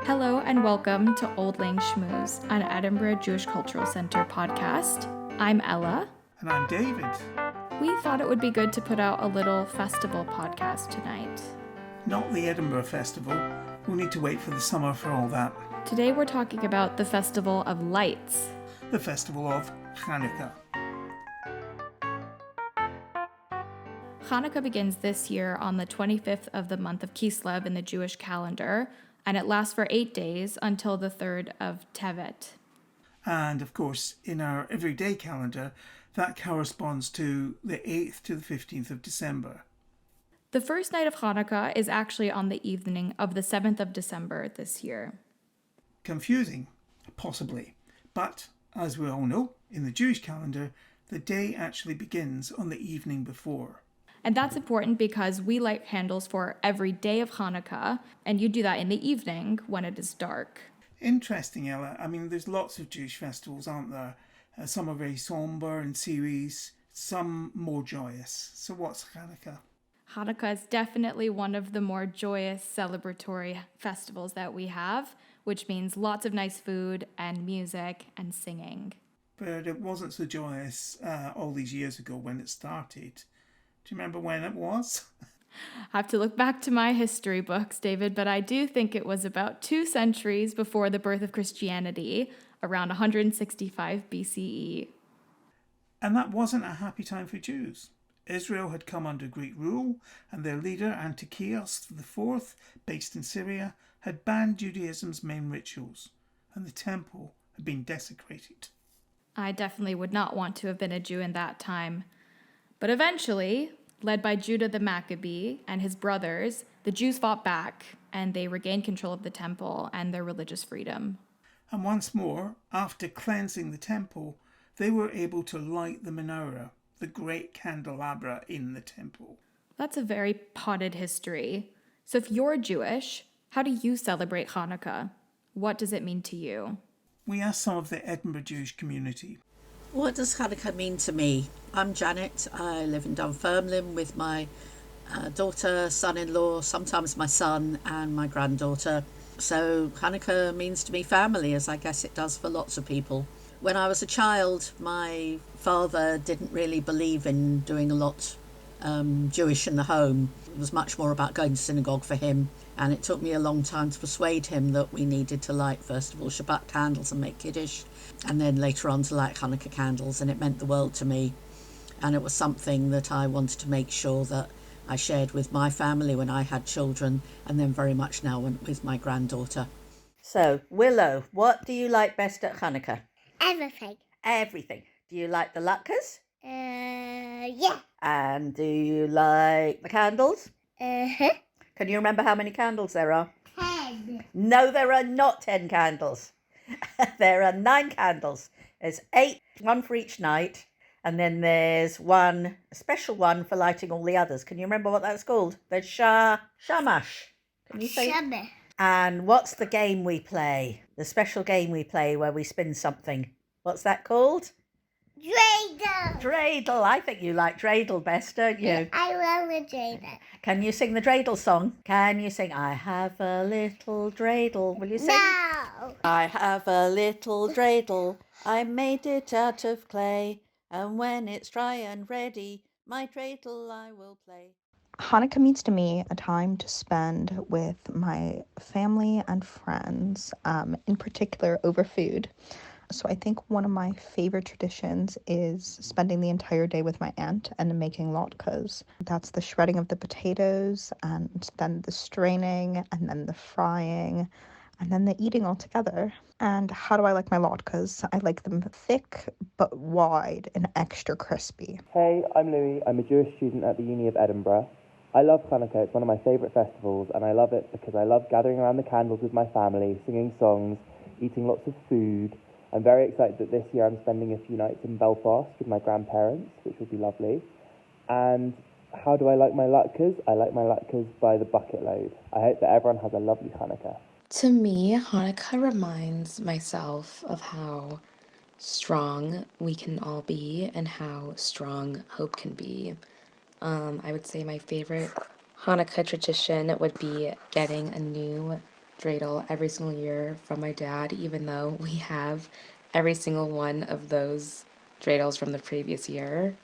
Hello and welcome to Old Lang Schmooze, an Edinburgh Jewish Cultural Centre podcast. I'm Ella. And I'm David. We thought it would be good to put out a little festival podcast tonight. Not the Edinburgh Festival. We'll need to wait for the summer for all that. Today we're talking about the Festival of Lights. The Festival of Chanukah. Chanukah begins this year on the 25th of the month of Kislev in the Jewish calendar, and it lasts for 8 days until the 3rd of Tevet. And of course, in our everyday calendar, that corresponds to the 8th to the 15th of December. The first night of Chanukah is actually on the evening of the 7th of December this year. Confusing, possibly. But, as we all know, in the Jewish calendar, the day actually begins on the evening before. And that's important because we light candles for every day of Hanukkah, and you do that in the evening when it is dark. Interesting, Ella. I mean, there's lots of Jewish festivals, aren't there? Some are very somber and serious, some more joyous. So what's Hanukkah? Hanukkah is definitely one of the more joyous celebratory festivals that we have, which means lots of nice food and music and singing. But it wasn't so joyous all these years ago when it started. Do you remember when it was? I have to look back to my history books, David, but I do think it was about 2 centuries before the birth of Christianity, around 165 BCE. And that wasn't a happy time for Jews. Israel had come under Greek rule, and their leader, Antiochus IV, based in Syria, had banned Judaism's main rituals, and the temple had been desecrated. I definitely would not want to have been a Jew in that time. But eventually, led by Judah the Maccabee and his brothers, the Jews fought back and they regained control of the temple and their religious freedom. And once more, after cleansing the temple, they were able to light the menorah, the great candelabra in the temple. That's a very potted history. So if you're Jewish, how do you celebrate Hanukkah? What does it mean to you? We asked some of the Edinburgh Jewish community. What does Hanukkah mean to me? I'm Janet. I live in Dunfermline with my daughter, son-in-law, sometimes my son and my granddaughter. So Hanukkah means to me family, as I guess it does for lots of people. When I was a child, my father didn't really believe in doing a lot Jewish in the home. It was much more about going to synagogue for him. And it took me a long time to persuade him that we needed to light, first of all, Shabbat candles and make Kiddush, and then later on to light Hanukkah candles. And it meant the world to me. And it was something that I wanted to make sure that I shared with my family when I had children, and then very much now with my granddaughter. So, Willow, what do you like best at Hanukkah? Everything. Everything. Do you like the latkes? Yeah. And do you like the candles? Uh-huh. Can you remember how many candles there are? 10. No, there are not 10 candles. There are 9 candles. There's 8, one for each night. And then there's one, a special one for lighting all the others. Can you remember what that's called? The shamash. Can you say? Summer. And what's the game we play? The special game we play where we spin something. What's that called? Dreidel. Dreidel. I think you like dreidel best, don't you? I love a dreidel. Can you sing the dreidel song? Can you sing, I have a little dreidel? Will you sing? No. I have a little dreidel. I made it out of clay. And when it's dry and ready, my dreidel I will play. Hanukkah means to me a time to spend with my family and friends, in particular over food. So I think one of my favorite traditions is spending the entire day with my aunt and making latkes. That's the shredding of the potatoes and then the straining and then the frying and then the eating all together. And how do I like my latkes? I like them thick but wide and extra crispy. Hey, I'm Louis. I'm a Jewish student at the Uni of Edinburgh. I love Chanukah. It's one of my favourite festivals, and I love it because I love gathering around the candles with my family, singing songs, eating lots of food. I'm very excited that this year I'm spending a few nights in Belfast with my grandparents, which will be lovely. And how do I like my latkes? I like my latkes by the bucket load. I hope that everyone has a lovely Chanukah. To me, Hanukkah reminds myself of how strong we can all be and how strong hope can be. I would say my favorite Hanukkah tradition would be getting a new dreidel every single year from my dad, even though we have every single one of those dreidels from the previous year.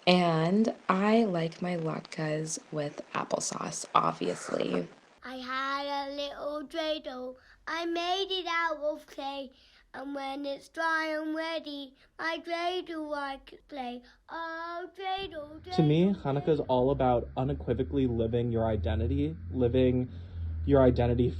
And I like my latkes with applesauce, obviously. I had a little dreidel. I made it out of clay. And when it's dry and ready, my dreidel I could play. Oh, dreidel, dreidel. To me, Hanukkah is all about unequivocally living your identity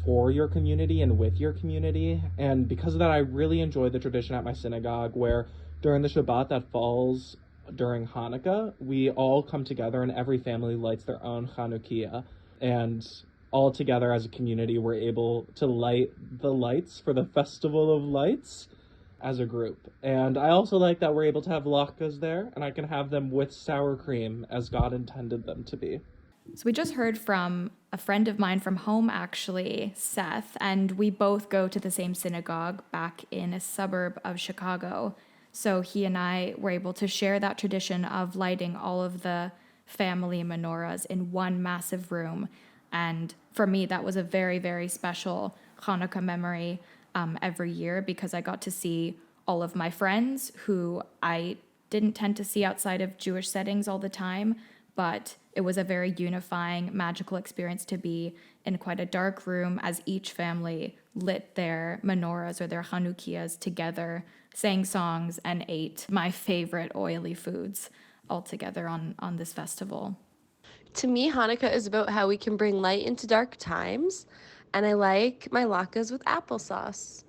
for your community and with your community. And because of that, I really enjoy the tradition at my synagogue where during the Shabbat that falls during Hanukkah, we all come together and every family lights their own Chanukiah. And all together as a community, we're able to light the lights for the Festival of Lights as a group. And I also like that we're able to have latkes there, and I can have them with sour cream as God intended them to be. So we just heard from a friend of mine from home, actually, Seth, and we both go to the same synagogue back in a suburb of Chicago. So he and I were able to share that tradition of lighting all of the family menorahs in one massive room. And for me, that was a very, very special Hanukkah memory every year because I got to see all of my friends who I didn't tend to see outside of Jewish settings all the time, but it was a very unifying, magical experience to be in quite a dark room as each family lit their menorahs or their Chanukiahs together, sang songs, and ate my favorite oily foods all together on this festival. To me, Hanukkah is about how we can bring light into dark times, and I like my latkes with applesauce.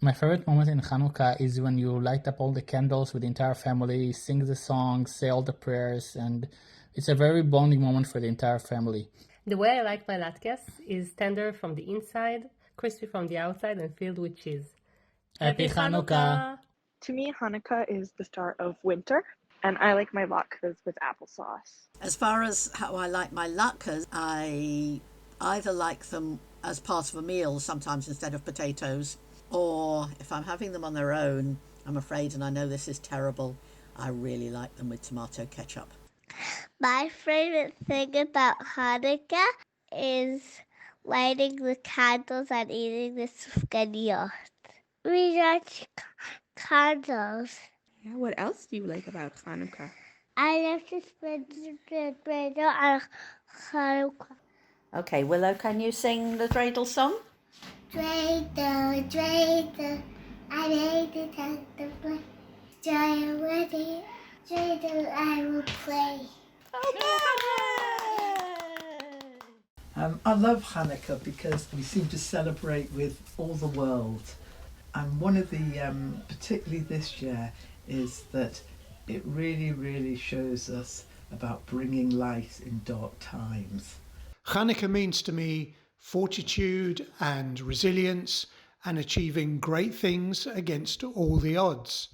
My favorite moment in Hanukkah is when you light up all the candles with the entire family, sing the songs, say all the prayers, and it's a very bonding moment for the entire family. The way I like my latkes is tender from the inside, crispy from the outside, and filled with cheese. Happy Hanukkah! To me, Hanukkah is the start of winter, and I like my latkes with applesauce. As far as how I like my latkes, I either like them as part of a meal, sometimes instead of potatoes, or if I'm having them on their own, I'm afraid, and I know this is terrible, I really like them with tomato ketchup. My favorite thing about Hanukkah is lighting the candles and eating the sufganiyot. We like candles. Yeah, what else do you like about Hanukkah? I love to spend the dreidel on Hanukkah. Okay, Willow, can you sing the dreidel song? Dreidel, dreidel, I made it at the play. Joy and ready, dreidel I will play. I love Hanukkah because we seem to celebrate with all the world. And one of the, particularly this year, is that it really, really shows us about bringing light in dark times. Chanukah means to me fortitude and resilience and achieving great things against all the odds.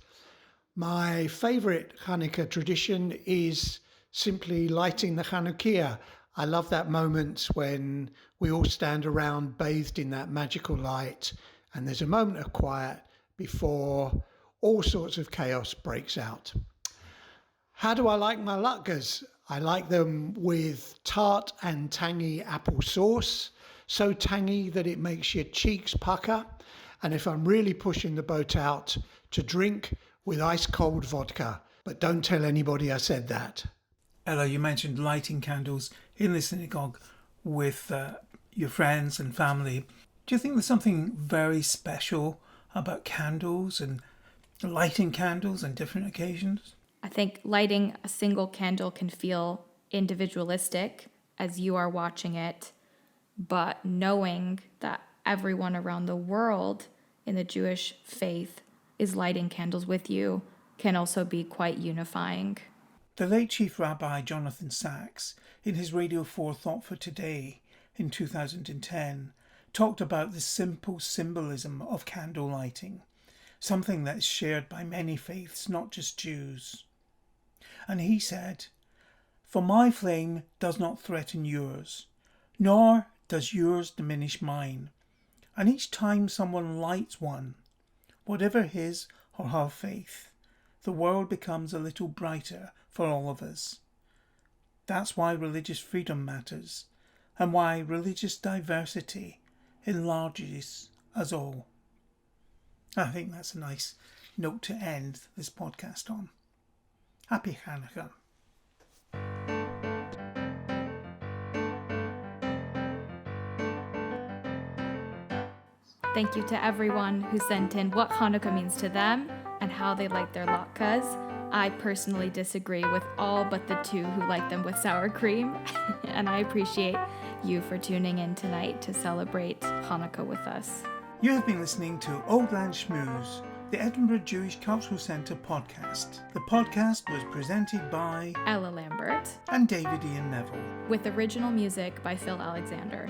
My favourite Hanukkah tradition is simply lighting the Chanukiah. I love that moment when we all stand around bathed in that magical light and there's a moment of quiet before all sorts of chaos breaks out. How do I like my latkes? I like them with tart and tangy apple sauce, so tangy that it makes your cheeks pucker, and if I'm really pushing the boat out, to drink with ice cold vodka. But don't tell anybody I said that. Ella, you mentioned lighting candles in the synagogue with your friends and family. Do you think there's something very special about candles and lighting candles on different occasions? I think lighting a single candle can feel individualistic as you are watching it, but knowing that everyone around the world in the Jewish faith is lighting candles with you can also be quite unifying. The late Chief Rabbi Jonathan Sachs, in his Radio 4 Thought for Today in 2010, talked about the simple symbolism of candle lighting, something that is shared by many faiths, not just Jews. And he said, "For my flame does not threaten yours, nor does yours diminish mine. And each time someone lights one, whatever his or her faith, the world becomes a little brighter for all of us. That's why religious freedom matters, and why religious diversity enlarges us all. I think that's a nice note to end this podcast on. Happy Chanukah. Thank you to everyone who sent in what Chanukah means to them and how they like their latkes. I personally disagree with all but the two who like them with sour cream, and I appreciate you for tuning in tonight to celebrate Chanukah with us. You have been listening to Old Land Schmooze, the Edinburgh Jewish Cultural Centre podcast. The podcast was presented by Ella Lambert and David Ian Neville, with original music by Phil Alexander.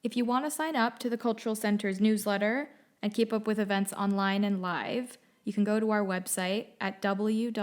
If you want to sign up to the Cultural Centre's newsletter and keep up with events online and live, you can go to our website at www.jcc.scot.